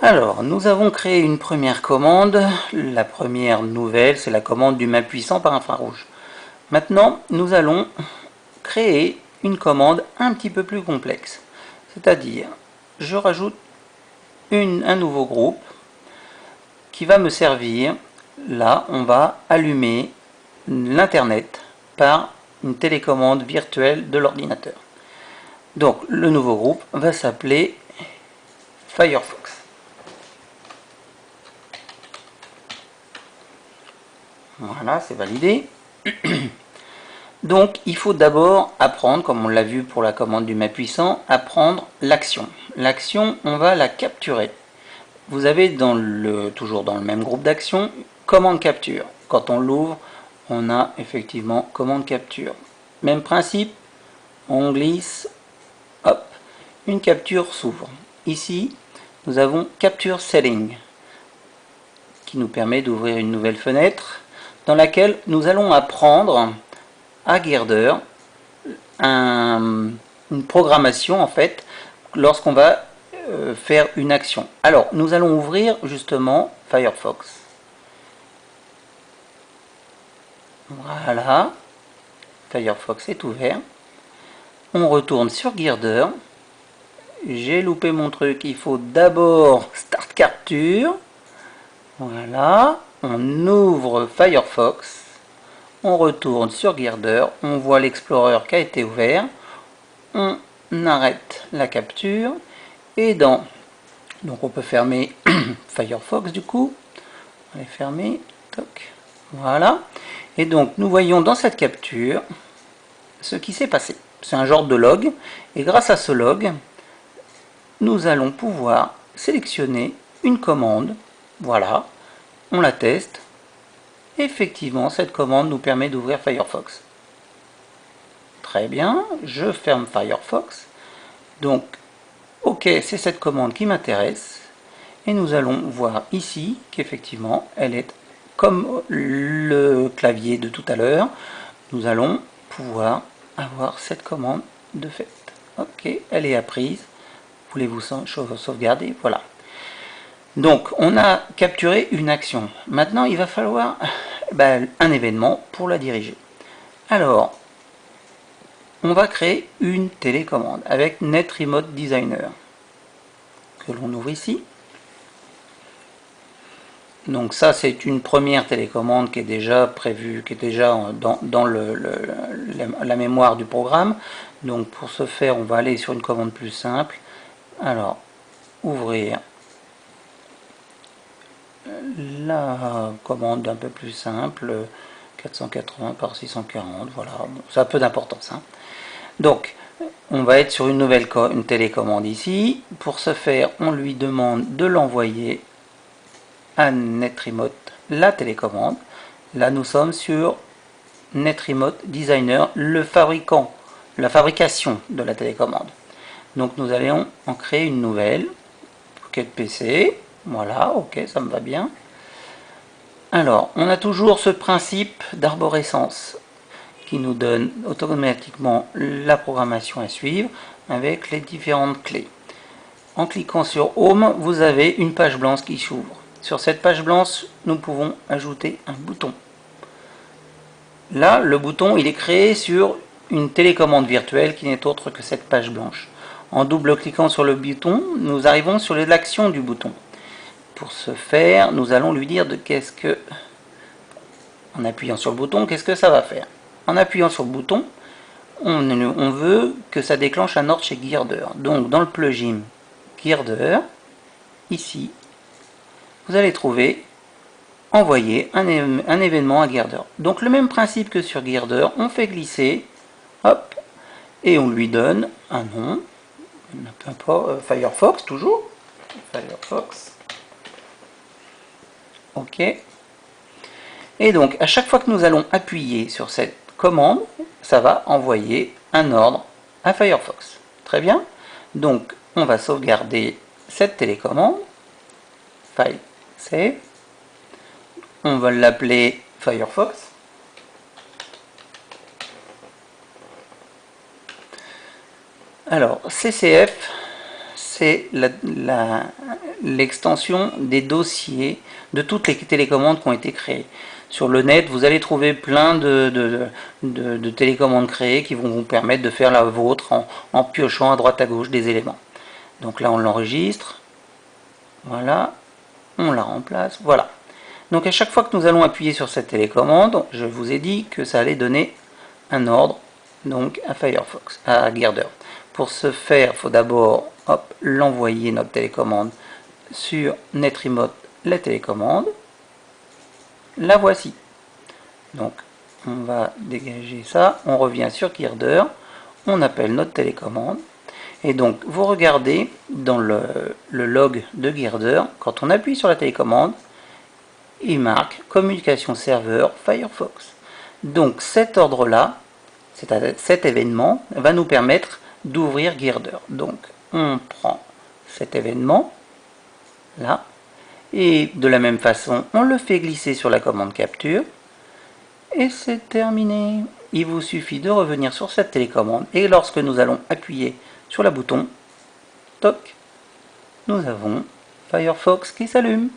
Alors, nous avons créé une première commande. La première nouvelle, c'est la commande du mât puissant par infrarouge. Maintenant, nous allons créer une commande un petit peu plus complexe. C'est-à-dire, je rajoute un nouveau groupe qui va me servir. Là, on va allumer l'Internet par une télécommande virtuelle de l'ordinateur. Donc, le nouveau groupe va s'appeler Firefox. Voilà, c'est validé. Donc, il faut d'abord apprendre, comme on l'a vu pour la commande du mât puissant, apprendre l'action. L'action, on va la capturer. Vous avez toujours dans le même groupe d'action, commande capture. Quand on l'ouvre, on a effectivement commande capture. Même principe, on glisse, hop, une capture s'ouvre. Ici, nous avons capture setting, qui nous permet d'ouvrir une nouvelle fenêtre dans laquelle nous allons apprendre à Girder une programmation en fait lorsqu'on va faire une action. Alors nous allons ouvrir justement Firefox. Voilà, Firefox est ouvert. On retourne sur Girder. J'ai loupé mon truc, il faut d'abord Start Capture. Voilà, on ouvre Firefox. On retourne sur Girder, on voit l'Explorer qui a été ouvert, on arrête la capture, et donc on peut fermer Firefox du coup, on va les fermer, toc, voilà, et donc nous voyons dans cette capture ce qui s'est passé. C'est un genre de log, et grâce à ce log, nous allons pouvoir sélectionner une commande, voilà, on la teste. Effectivement, cette commande nous permet d'ouvrir Firefox. Très bien, je ferme Firefox. Donc, ok, c'est cette commande qui m'intéresse. Et nous allons voir ici qu'effectivement, elle est comme le clavier de tout à l'heure. Nous allons pouvoir avoir cette commande de fait. Ok, elle est apprise. Voulez-vous sauvegarder? Voilà. Donc, on a capturé une action. Maintenant, il va falloir un événement pour la diriger. Alors, on va créer une télécommande avec Net Remote Designer que l'on ouvre ici. Donc ça, c'est une première télécommande qui est déjà prévue, qui est déjà dans la mémoire du programme. Donc pour ce faire, on va aller sur une commande plus simple. Alors, ouvrir la commande un peu plus simple, 480 par 640, voilà, bon, ça a peu d'importance. Hein. Donc, on va être sur une télécommande ici. Pour ce faire, on lui demande de l'envoyer à NetRemote, la télécommande. Là, nous sommes sur NetRemote Designer, le fabricant, la fabrication de la télécommande. Donc, nous allons en créer une nouvelle, Pocket PC. Voilà, ok, ça me va bien. Alors, on a toujours ce principe d'arborescence qui nous donne automatiquement la programmation à suivre avec les différentes clés. En cliquant sur Home, vous avez une page blanche qui s'ouvre. Sur cette page blanche, nous pouvons ajouter un bouton. Là, le bouton, il est créé sur une télécommande virtuelle qui n'est autre que cette page blanche. En double-cliquant sur le bouton, nous arrivons sur l'action du bouton. Pour ce faire, nous allons lui dire en appuyant sur le bouton, qu'est-ce que ça va faire. En appuyant sur le bouton, on veut que ça déclenche un ordre chez Girder. Donc dans le plugin Girder, ici, vous allez trouver envoyer un événement à Girder. Donc le même principe que sur Girder, on fait glisser, hop, et on lui donne un nom, peu importe, Firefox toujours, Firefox. Ok. Et donc, à chaque fois que nous allons appuyer sur cette commande, ça va envoyer un ordre à Firefox. Très bien. Donc, on va sauvegarder cette télécommande. File, save. On va l'appeler Firefox. CCF, c'est l'extension des dossiers de toutes les télécommandes qui ont été créées. Sur le net, vous allez trouver plein de télécommandes créées qui vont vous permettre de faire la vôtre en piochant à droite à gauche des éléments. Donc là, on l'enregistre. Voilà. On la remplace. Voilà. Donc à chaque fois que nous allons appuyer sur cette télécommande, je vous ai dit que ça allait donner un ordre donc à Firefox, à Girder. Pour ce faire, il faut d'abord l'envoyer notre télécommande sur NetRemote, la télécommande. La voici. Donc on va dégager ça, on revient sur Girder, on appelle notre télécommande. Et donc vous regardez dans le log de Girder, quand on appuie sur la télécommande, il marque communication serveur Firefox. Donc cet ordre-là, cet événement, va nous permettre d'ouvrir Girder. Donc on prend cet événement là, et de la même façon, on le fait glisser sur la commande capture, et c'est terminé. Il vous suffit de revenir sur cette télécommande, et lorsque nous allons appuyer sur le bouton, toc, nous avons Firefox qui s'allume.